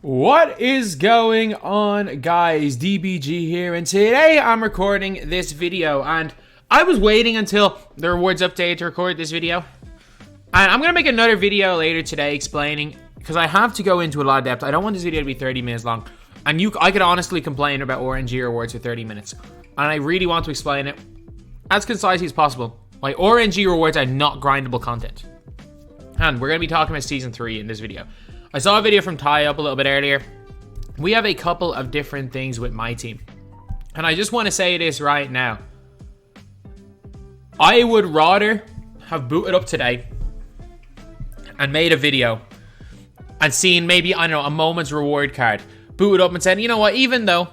What is going on, guys? DBG here, and today I'm recording this video, and I was waiting until the rewards update to record this video. And I'm going to make another video later today explaining, because I have to go into a lot of depth. I don't want this video to be 30 minutes long. And I could honestly complain about RNG rewards for 30 minutes. And I really want to explain it as concisely as possible. Like, RNG rewards are not grindable content. And we're going to be talking about Season 3 in this video. I saw a video from Ty up a little bit earlier. We have a couple of different things with my team. And I just want to say this right now. I would rather have booted up today and made a video and seen maybe, I don't know, a moment's reward card. Booted up and said, you know what, even though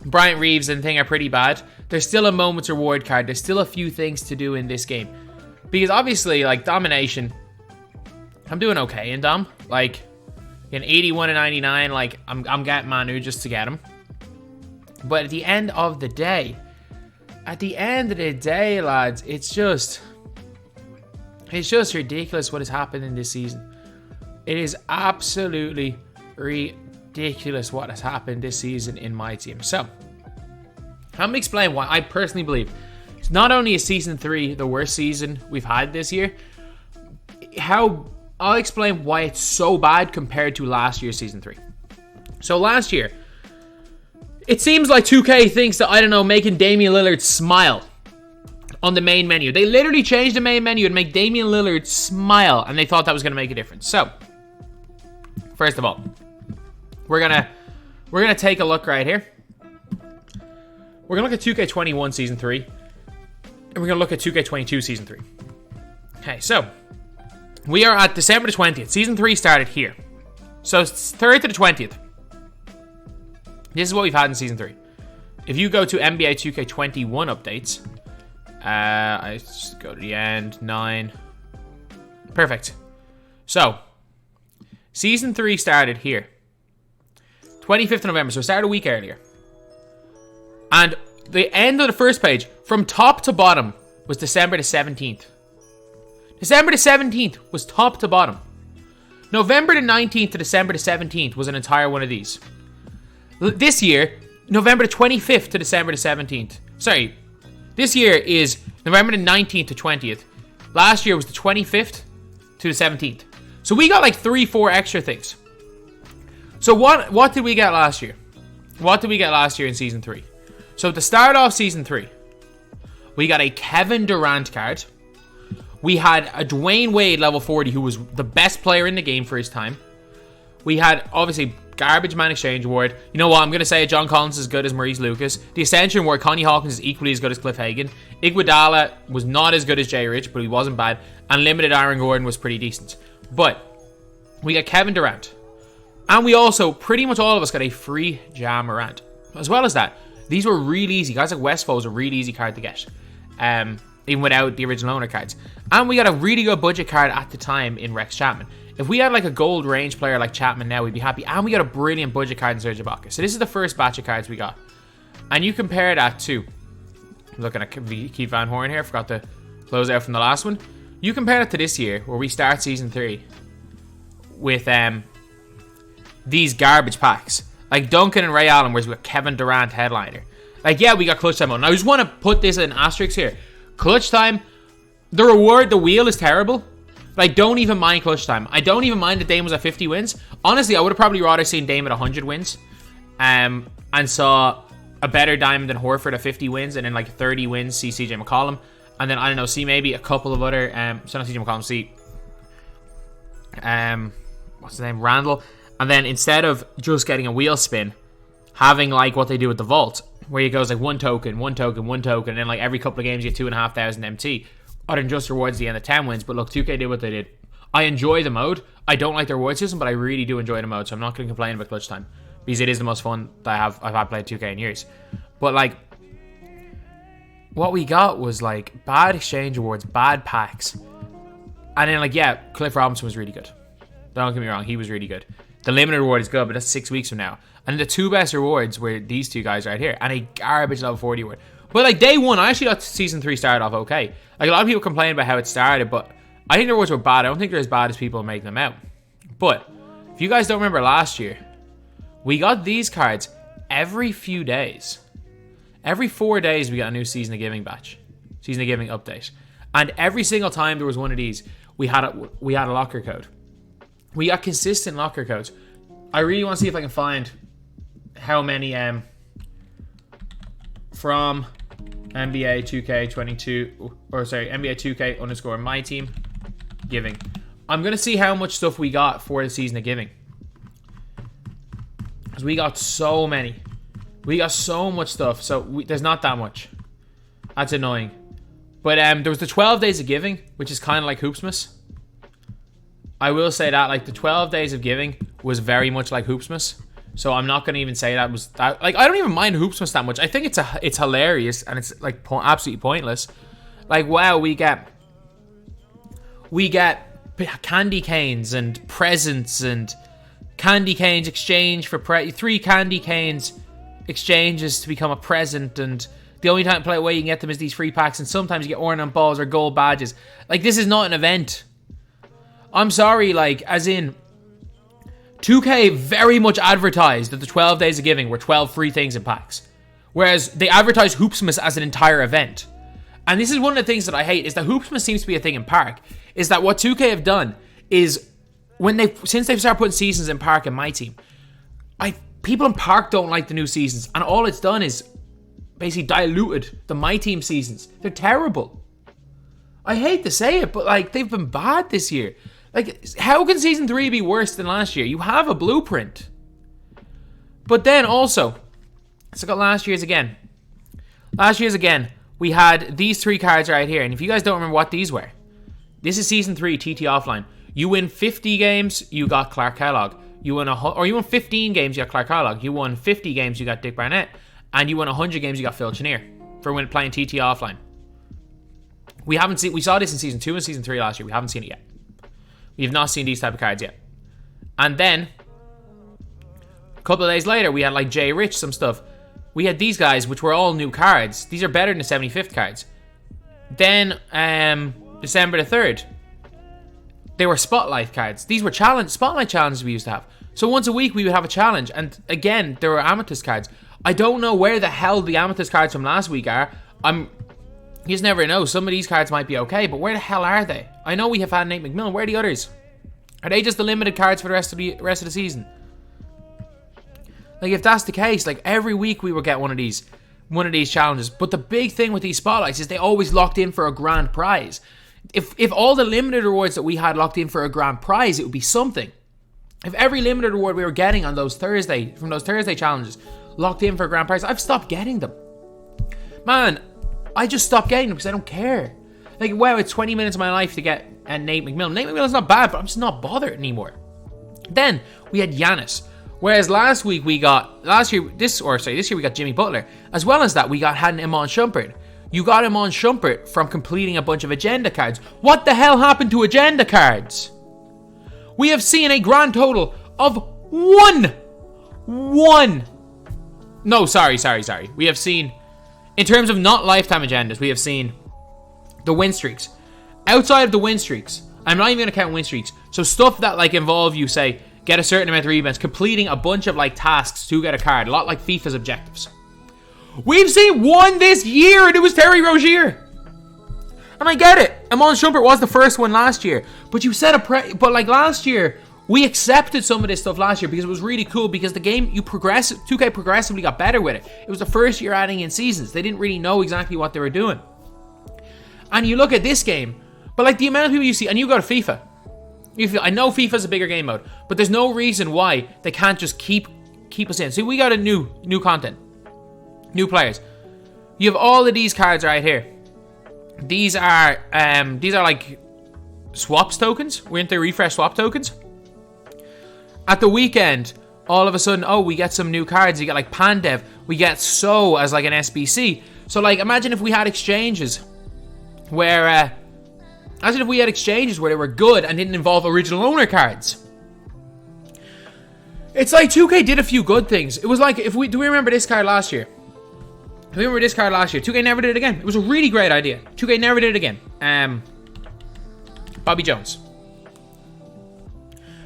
Bryant Reeves and thing are pretty bad, there's still a moment's reward card. There's still a few things to do in this game. Because obviously, like, domination, I'm doing okay in Dom. Like, in 81 and 99, like, I'm getting Manu just to get him. But at the end of the day, lads, it's just ridiculous what has happened in this season. It is absolutely ridiculous what has happened this season in my team. So, I'm going to explain why I personally believe it's not only is Season 3 the worst season we've had this year, I'll explain why it's so bad compared to last year's Season 3. So last year, it seems like 2K thinks that, I don't know, making Damian Lillard smile on the main menu. They literally changed the main menu and make Damian Lillard smile, and they thought that was going to make a difference. So, first of all, we're gonna take a look right here. We're gonna look at 2K21 Season 3, and we're gonna look at 2K22 Season 3. Okay, so we are at December the 20th. Season 3 started here. So it's 3rd to the 20th. This is what we've had in Season 3. If you go to NBA 2K21 updates, I just go to the end, 9. Perfect. So, Season 3 started here. 25th of November, so it started a week earlier. And the end of the first page, from top to bottom, was December the 17th. December the 17th was top to bottom. November the 19th to December the 17th was an entire one of these. This year, November the 25th to December the 17th. Sorry, this year is November the 19th to 20th. Last year was the 25th to the 17th. So we got like 3-4 extra things. So what did we get last year? What did we get last year in Season 3? So to start off Season 3, we got a Kevin Durant card. We had a Dwayne Wade level 40 who was the best player in the game for his time. We had, obviously, Garbage Man Exchange Award. You know what? I'm going to say John Collins is as good as Maurice Lucas. The Ascension Award, Connie Hawkins is equally as good as Cliff Hagan. Iguodala was not as good as Jay Rich, but he wasn't bad. And Limited Aaron Gordon was pretty decent. But we got Kevin Durant. And we also, pretty much all of us, got a free Ja Morant. As well as that, these were really easy. Guys like Westfall was a really easy card to get. Even without the original owner cards. And we got a really good budget card at the time in Rex Chapman. If we had like a gold range player like Chapman now, we'd be happy. And we got a brilliant budget card in Serge Ibaka. So this is the first batch of cards we got. And you compare that to, looking at Keith Van Horn here, forgot to close out from the last one. You compare it to this year, where we start Season 3 with these garbage packs. Like Duncan and Ray Allen, whereas we got Kevin Durant headliner. Like, yeah, we got Clutch Time on. I just want to put this in asterisks here. Clutch Time, the reward, the wheel is terrible. But I don't even mind Clutch Time. I don't even mind that Dame was at 50 wins. Honestly, I would have probably rather seen Dame at 100 wins. And saw a better Diamond than Horford at 50 wins. And then like 30 wins, see CJ McCollum. And then, I don't know, see maybe a couple of other, so not CJ McCollum, see, what's his name, Randall. And then instead of just getting a wheel spin, having like what they do with the Vault, where it goes like one token, and then like every couple of games you get 2,500 MT. Other than just rewards at the end of 10 wins. But look, 2K did what they did. I enjoy the mode. I don't like the reward system, but I really do enjoy the mode. So I'm not going to complain about Clutch Time, because it is the most fun that I've had played 2K in years. But like, what we got was like bad exchange awards, bad packs. And then like, yeah, Cliff Robinson was really good. Don't get me wrong, he was really good. The limited reward is good, but that's 6 weeks from now. And the two best rewards were these two guys right here. And a garbage level 40 award. But like day one, I actually thought Season 3 started off okay. Like a lot of people complain about how it started, but I think the rewards were bad. I don't think they're as bad as people make them out. But if you guys don't remember last year, We got these cards every few days. Every 4 days we got a new Season of Giving batch. Season of Giving update. And every single time there was one of these, we had a locker code. We got consistent locker codes. I really want to see if I can find how many from NBA 2K22 or sorry, NBA 2K underscore myteam giving. I'm gonna see how much stuff we got for the Season of Giving. Because we got so many. We got so much stuff. So there's not that much. That's annoying. But there was the 12 days of giving, which is kind of like Hoopsmas. I will say that, like, the 12 days of giving was very much like Hoopsmas. So I'm not going to even say that was that. Like, I don't even mind Hoopsmas that much. I think it's hilarious and it's like absolutely pointless. Like, wow, we get candy canes and presents and candy canes exchange for 3 candy canes exchanges to become a present, and the only way you can get them is these free packs, and sometimes you get ornament balls or gold badges. Like, this is not an event. I'm sorry, like, as in 2K very much advertised that the 12 days of giving were 12 free things in packs, whereas they advertised Hoopsmas as an entire event. And this is one of the things that I hate, is that Hoopsmas seems to be a thing in Park, is that what 2K have done is, since they've started putting seasons in Park and myteam, people in Park don't like the new seasons, and all it's done is basically diluted the myteam seasons. They're terrible. I hate to say it, but like, they've been bad this year. Like, how can Season 3 be worse than last year? You have a blueprint. But then also, let's look at last year's again. Last year's again, we had these 3 cards right here. And if you guys don't remember what these were, this is Season 3 TT Offline. You win 50 games, you got Clark Kellogg. You won 15 games, you got Clark Kellogg. You won 50 games, you got Dick Barnett. And you won 100 games, you got Phil Chenier for playing TT Offline. We saw this in Season 2 and Season 3 last year. We haven't seen it yet. We have not seen these type of cards yet. And then, a couple of days later, we had like Jay Rich, some stuff. We had these guys, which were all new cards. These are better than the 75th cards. Then, December the 3rd, they were Spotlight cards. These were Spotlight challenges we used to have. So once a week, we would have a challenge. And again, there were Amethyst cards. I don't know where the hell the Amethyst cards from last week are. You just never know. Some of these cards might be okay, but where the hell are they? I know we have had Nate McMillan. Where are the others? Are they just the limited cards for the rest of the season? Like, if that's the case, like, every week we will get one of these challenges. But the big thing with these spotlights is they always locked in for a grand prize. If all the limited rewards that we had locked in for a grand prize, it would be something. If every limited reward we were getting on those Thursday challenges locked in for a grand prize, I've stopped getting them. Man, I just stopped getting them because I don't care. Like, wow, it's 20 minutes of my life to get Nate McMillan. Nate McMillan's not bad, but I'm just not bothered anymore. Then we had Giannis. Whereas this year we got Jimmy Butler. As well as that, we had Iman Shumpert. You got Iman Shumpert from completing a bunch of agenda cards. What the hell happened to agenda cards? We have seen a grand total of one. No, sorry. We have seen, in terms of not lifetime agendas, we have seen the win streaks. Outside of the win streaks, I'm not even going to count win streaks. So stuff that like involve you, say, get a certain amount of rebounds, completing a bunch of like tasks to get a card, a lot like FIFA's objectives. We've seen one this year, and it was Terry Rozier. And I get it. Iman Shumpert was the first one last year, but you said but like last year, we accepted some of this stuff last year because it was really cool, because the game, 2K progressively got better with it. It was the first year adding in seasons. They didn't really know exactly what they were doing. And you look at this game, but like the amount of people you see, and you go to FIFA. I know FIFA's a bigger game mode, but there's no reason why they can't just keep us in. So we got a new content, new players. You have all of these cards right here. These are like swaps tokens. Weren't they refresh swap tokens? At the weekend, all of a sudden, we get some new cards. You get like Pandev. We get So as like an SBC. So like, imagine if we had exchanges where they were good and didn't involve original owner cards. It's like 2K did a few good things. It was like, do we remember this card last year? 2K never did it again. It was a really great idea. 2K never did it again. Bobby Jones.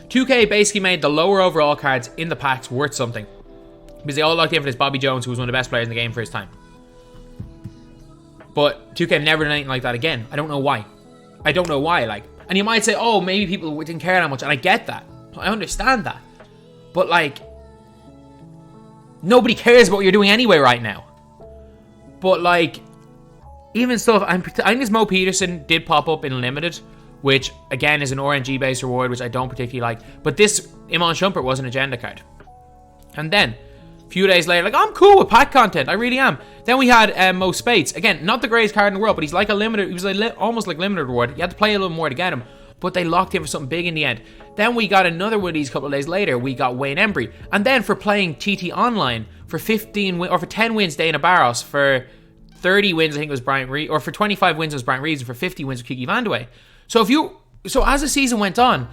2K basically made the lower overall cards in the packs worth something. Because they all locked in for this Bobby Jones, who was one of the best players in the game for his time. But 2K never done anything like that again. I don't know why. I don't know why, like. And you might say, oh, maybe people didn't care that much. And I get that. I understand that. But, like, nobody cares about what you're doing anyway right now. But, like, even stuff, I think this Mo Peterson did pop up in Limited, which, again, is an RNG-based reward, which I don't particularly like. But this Iman Shumpert was an agenda card. And then, a few days later, like, I'm cool with pack content. I really am. Then we had Mo Spates. Again, not the greatest card in the world, but he's like a limited. He was almost like limited reward. You had to play a little more to get him. But they locked in for something big in the end. Then we got another one of these a couple of days later. We got Wayne Embry. And then for playing TT Online for 15 or for 10 wins, Dana Barros. For 30 wins, I think it was Bryant Reed. Or for 25 wins, it was Bryant Reed. And for 50 wins, Kiki Vandeweghe. So as the season went on,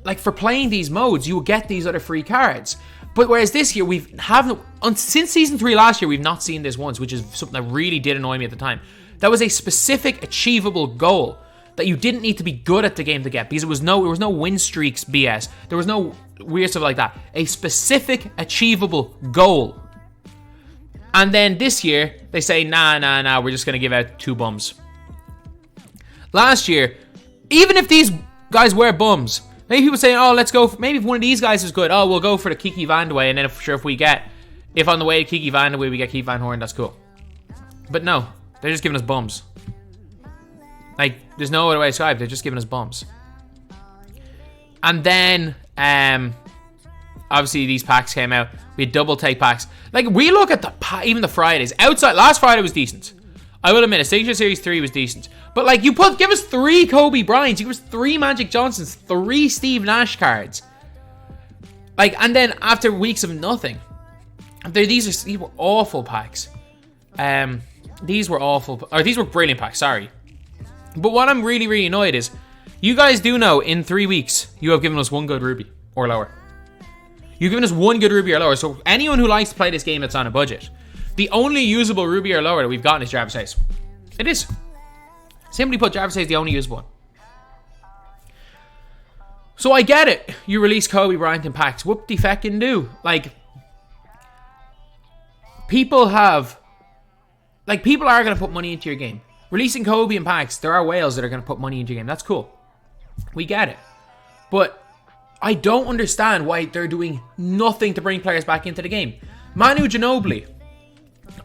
like for playing these modes, you would get these other free cards. But whereas this year, since Season 3 last year, we've not seen this once, which is something that really did annoy me at the time. That was a specific, achievable goal that you didn't need to be good at the game to get, because there was no win streaks BS. There was no weird stuff like that. A specific, achievable goal. And then this year, they say, nah, we're just going to give out 2 bums. Last year, even if these guys were bums, maybe people saying, oh, let's go, maybe if one of these guys is good, oh, we'll go for the Kiki Vandeweghe, and then if on the way to Kiki Vandeweghe we get Keith Van Horn, that's cool. But no, they're just giving us bums. Like, there's no other way to describe it, they're just giving us bums. And then, obviously these packs came out. We had double take packs. Like, we look at even the Fridays. Last Friday was decent. I will admit, Signature Series 3 was decent. But, like, give us 3 Kobe Bryants, you give us 3 Magic Johnsons, 3 Steve Nash cards. Like, and then after weeks of nothing, these were awful packs. These were brilliant packs, sorry. But what I'm really, really annoyed is, you guys do know in 3 weeks, you have given us 1 good Ruby or lower. You've given us 1 good Ruby or lower. So anyone who likes to play this game that's on a budget, the only usable Ruby or lower that we've gotten is Jarvis Hayes. It is. Simply put, Jarvis Hayes is the only usable one. So I get it. You release Kobe Bryant in packs. Whoop-de-feckin' do. Like, people are going to put money into your game. Releasing Kobe in packs, there are whales that are going to put money into your game. That's cool. We get it. But I don't understand why they're doing nothing to bring players back into the game. Manu Ginobili.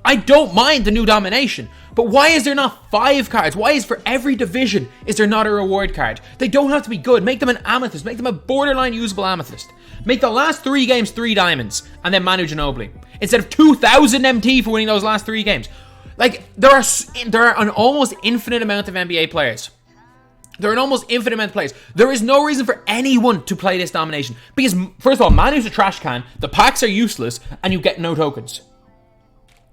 I don't mind the new domination, but why is there not 5 cards? Why is for every division is there not a reward card? They don't have to be good. Make them an amethyst. Make them a borderline usable amethyst. Make the last 3 games 3 diamonds, and then Manu Ginobili instead of 2,000 MT for winning those last 3 games. Like, there are an almost infinite amount of NBA players. There are an almost infinite amount of players. There is no reason for anyone to play this domination. Because, first of all, Manu's a trash can, the packs are useless, and you get no tokens.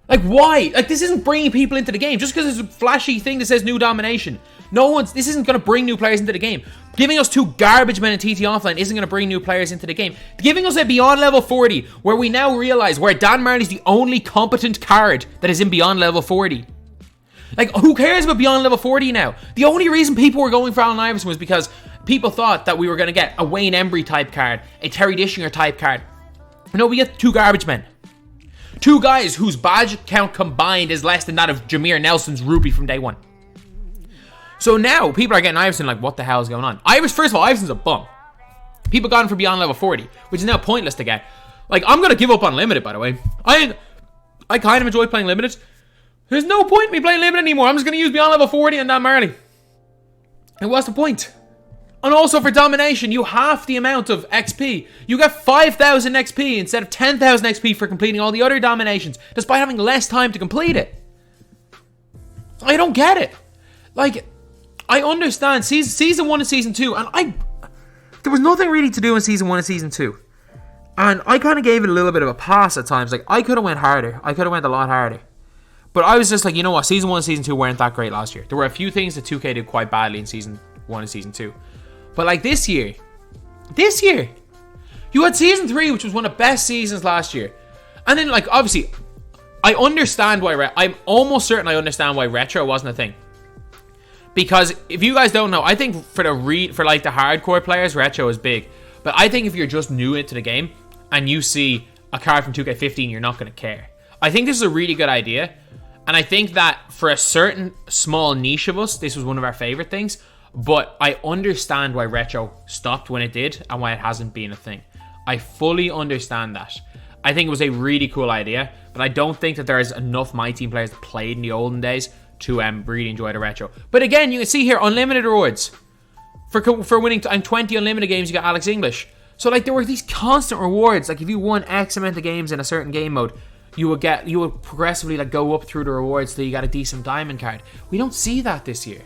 Like, why? Like, this isn't bringing people into the game. Just because it's a flashy thing that says new domination. This isn't going to bring new players into the game. Giving us 2 garbage men in TT Offline isn't going to bring new players into the game. Giving us a Beyond Level 40, where we now realize where Dan Marley's the only competent card that is in Beyond Level 40. Like, who cares about Beyond Level 40 now? The only reason people were going for Allen Iverson was because people thought that we were going to get a Wayne Embry type card, a Terry Dishinger type card. No, we get 2 garbage men. 2 guys whose badge count combined is less than that of Jameer Nelson's Ruby from day 1. So now, people are getting Iverson like, what the hell is going on? First of all, Iverson's a bum. People got him for Beyond Level 40, which is now pointless to get. Like, I'm going to give up on Limited, by the way. I kind of enjoy playing Limited. There's no point in me playing Limited anymore. I'm just going to use Beyond Level 40 and Dan Marley. And what's the point? And also for Domination, you half the amount of XP. You get 5,000 XP instead of 10,000 XP for completing all the other Dominations, despite having less time to complete it. I don't get it. Like, I understand Season 1 and Season 2, and there was nothing really to do in Season 1 and Season 2. And I kind of gave it a little bit of a pass at times. Like, I could have went harder. I could have went a lot harder. But I was just like, you know what? Season 1 and Season 2 weren't that great last year. There were a few things that 2K did quite badly in Season 1 and Season 2. But like this year, you had Season 3, which was one of the best seasons last year. And then, like, obviously, I understand why, I'm almost certain I understand why Retro wasn't a thing. Because if you guys don't know, I think for the hardcore players, Retro is big. But I think if you're just new into the game and you see a card from 2K15, you're not going to care. I think this is a really good idea. And I think that for a certain small niche of us, this was one of our favorite things. But I understand why retro stopped when it did and why it hasn't been a thing. I fully understand that. I think it was a really cool idea, but I don't think that there is enough My Team players that played in the olden days to really enjoy the retro. But again, you can see here, unlimited rewards. For winning 20 unlimited games, you got Alex English. So like there were these constant rewards. Like if you won X amount of games in a certain game mode, you would progressively like go up through the rewards till you got a decent diamond card. We don't see that this year.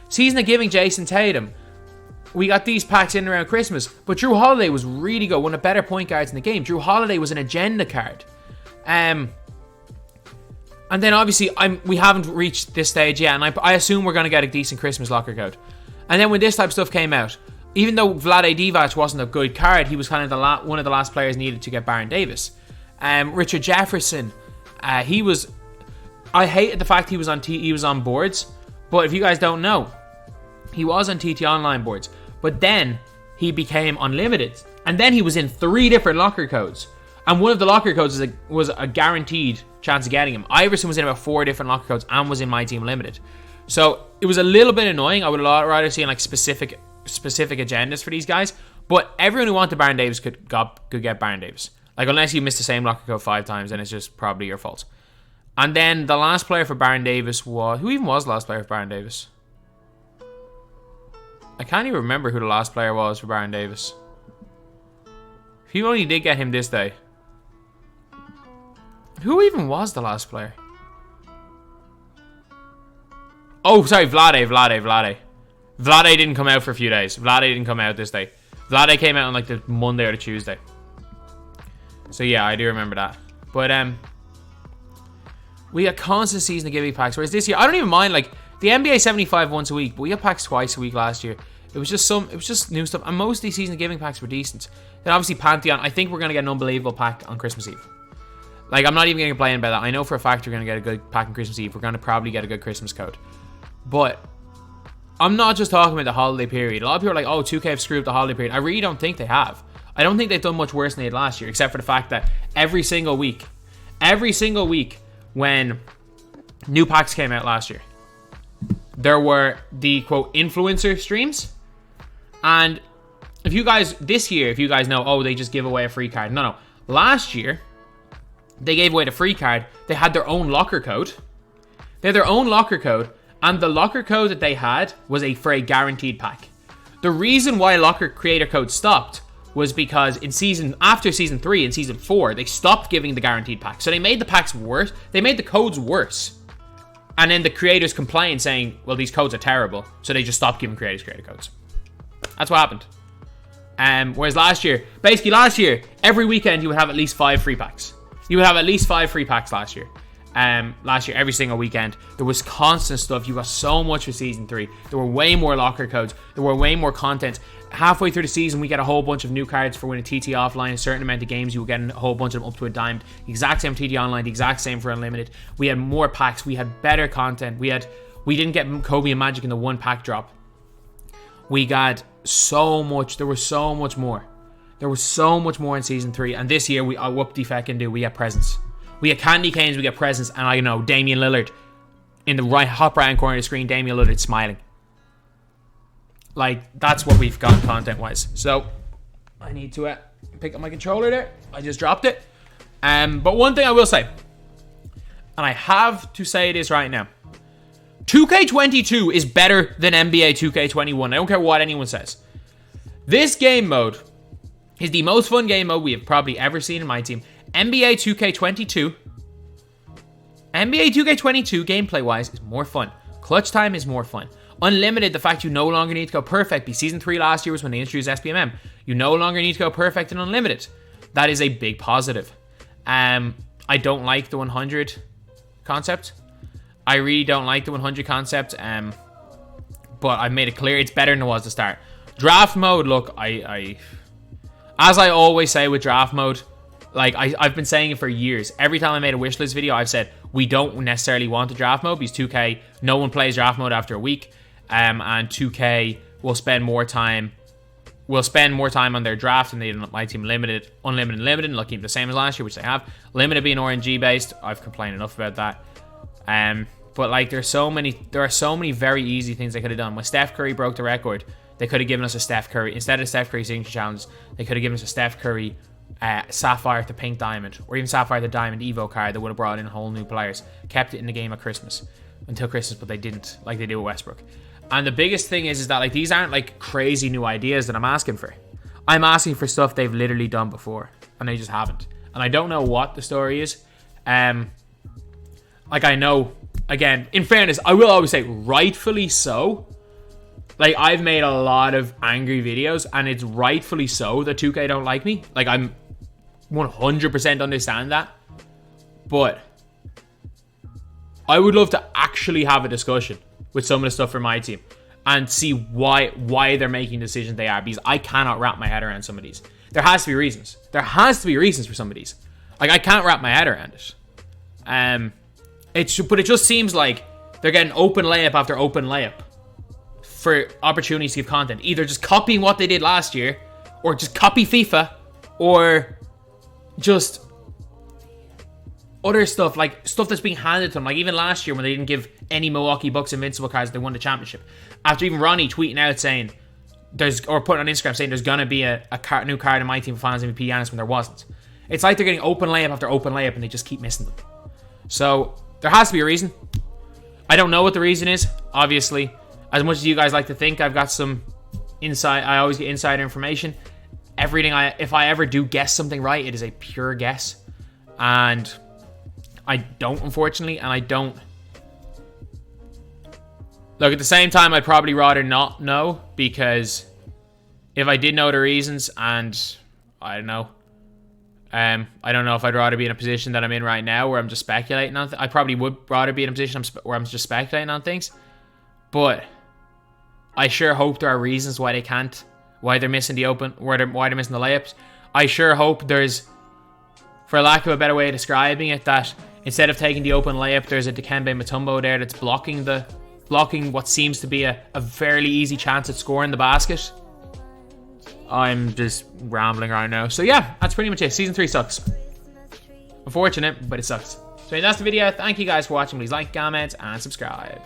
Season of Giving, Jason Tatum. We got these packs in around Christmas, but Drew Holiday was really good. One of the better point guards in the game. Drew Holiday was an agenda card. And then obviously we haven't reached this stage yet, and I assume we're going to get a decent Christmas locker code. And then when this type of stuff came out, even though Vlade Divac wasn't a good card, he was kind of one of the last players needed to get Baron Davis. Richard Jefferson, I hated the fact he was on boards, but if you guys don't know, he was on TT Online boards, but then he became unlimited, and then he was in 3 different locker codes, and one of the locker codes was a guaranteed chance of getting him. Iverson was in about 4 different locker codes and was in My Team Limited, so it was a little bit annoying. I would rather see like specific agendas for these guys, but everyone who wanted Baron Davis could get Baron Davis. Like unless you missed the same locker code 5 times, then it's just probably your fault. And then the last player for Baron Davis was... Who even was the last player for Baron Davis? I can't even remember who the last player was for Baron Davis. He only did get him this day. Who even was the last player? Oh, sorry, Vlade. Vlade didn't come out for a few days. Vlade didn't come out this day. Vlade came out on like the Monday or the Tuesday. So yeah, I do remember that. But we got constant season of giving packs. Whereas this year, I don't even mind like the NBA 75 once a week, but we got packs twice a week last year. It was just new stuff, and most of these season of giving packs were decent. Then obviously Pantheon, I think we're gonna get an unbelievable pack on Christmas Eve. Like I'm not even gonna complain about that. I know for a fact we're gonna get a good pack on Christmas Eve. We're gonna probably get a good Christmas code. But I'm not just talking about the holiday period. A lot of people are like, oh, 2K have screwed up the holiday period. I really don't think they have. I don't think they've done much worse than they did last year, except for the fact that every single week when new packs came out last year, there were the quote influencer streams. And if you guys know, oh, they just give away a free card. No. Last year, they gave away the free card. They had their own locker code. And the locker code that they had was for a guaranteed pack. The reason why locker creator code stopped was because after season 3 and season 4, they stopped giving the guaranteed pack. So they made the packs worse. They made the codes worse. And then the creators complained saying, well, these codes are terrible. So they just stopped giving creator codes. That's what happened. Whereas last year, every weekend you would have at least 5 free packs. You would have at least 5 free packs last year. Last year, every single weekend, there was constant stuff. You got so much for season 3. There were way more locker codes. There were way more content. Halfway through the season, we get a whole bunch of new cards for winning TT offline. A certain amount of games, you will get a whole bunch of them up to a diamond. The exact same TT online, the exact same for unlimited. We had more packs. We had better content. We didn't get Kobe and Magic in the 1 pack drop. We got so much. There was so much more. There was so much more in season 3. And this year, we got presents. We get candy canes, we get presents, and I know Damian Lillard in the top right hand corner of the screen. Damian Lillard smiling. Like that's what we've got content wise. So I need to pick up my controller there. I just dropped it. But one thing I will say, and I have to say this right now, 2K22 is better than NBA 2K21. I don't care what anyone says. This game mode is the most fun game mode we have probably ever seen in My Team. NBA 2K22 gameplay-wise is more fun. Clutch time is more fun. Unlimited, the fact you no longer need to go perfect. Season 3 last year was when they introduced SPMM. You no longer need to go perfect in Unlimited. That is a big positive. I don't like the 100 concept. I really don't like the 100 concept. But I've made it clear it's better than it was to start. Draft mode, look, as I always say with draft mode, like I've been saying it for years. Every time I made a wishlist video, I've said we don't necessarily want the draft mode because 2K, no one plays draft mode after a week, and 2K will spend more time will spend more time on their draft, and my team unlimited, and they'll keep the same as last year, which they have. Limited being RNG based, I've complained enough about that. But like, there are so many very easy things they could have done. When Steph Curry broke the record, they could have given us a Steph Curry instead of Steph Curry signature challenge. They could have given us a Steph Curry Sapphire to Pink Diamond, or even Sapphire to Diamond Evo card that would have brought in whole new players. Kept it in the game at Christmas until Christmas, but they didn't, like they do with Westbrook. And the biggest thing is that like these aren't like crazy new ideas that I'm asking for. I'm asking for stuff they've literally done before, and they just haven't. And I don't know what the story is. Like, I know, again, in fairness, I will always say rightfully so. Like, I've made a lot of angry videos, and it's rightfully so that 2K don't like me. Like, I'm 100% understand that. But I would love to actually have a discussion with some of the stuff for my team and see why they're making decisions they are, because I cannot wrap my head around some of these. There has to be reasons. There has to be reasons for some of these. Like, I can't wrap my head around it. But it just seems like they're getting open layup after open layup for opportunities to give content. Either just copying what they did last year, or just copy FIFA, or just other stuff, like stuff that's being handed to them. Like even last year when they didn't give any Milwaukee Bucks Invincible cards, they won the championship. After even Ronnie tweeting out saying, or putting on Instagram saying there's going to be a new card in my team for Finals MVP Giannis when there wasn't. It's like they're getting open layup after open layup and they just keep missing them. So there has to be a reason. I don't know what the reason is, obviously. As much as you guys like to think I've got some insight, I always get insider information. If I ever do guess something right, it is a pure guess. And I don't, unfortunately, and I don't. Look, at the same time, I'd probably rather not know, because if I did know the reasons, and I don't know, I don't know if I'd rather be in a position that I'm in right now where I'm just speculating on I probably would rather be in a position where I'm just speculating on things. But I sure hope there are reasons why they can't, why they're missing the open, why they're missing the layups. I sure hope there's, for lack of a better way of describing it, that instead of taking the open layup, there's a Dikembe Mutombo there that's blocking what seems to be a fairly easy chance at scoring the basket. I'm just rambling right now. So yeah, that's pretty much it. Season 3 sucks. Unfortunate, but it sucks. So that's the video. Thank you guys for watching. Please like, comment, and subscribe.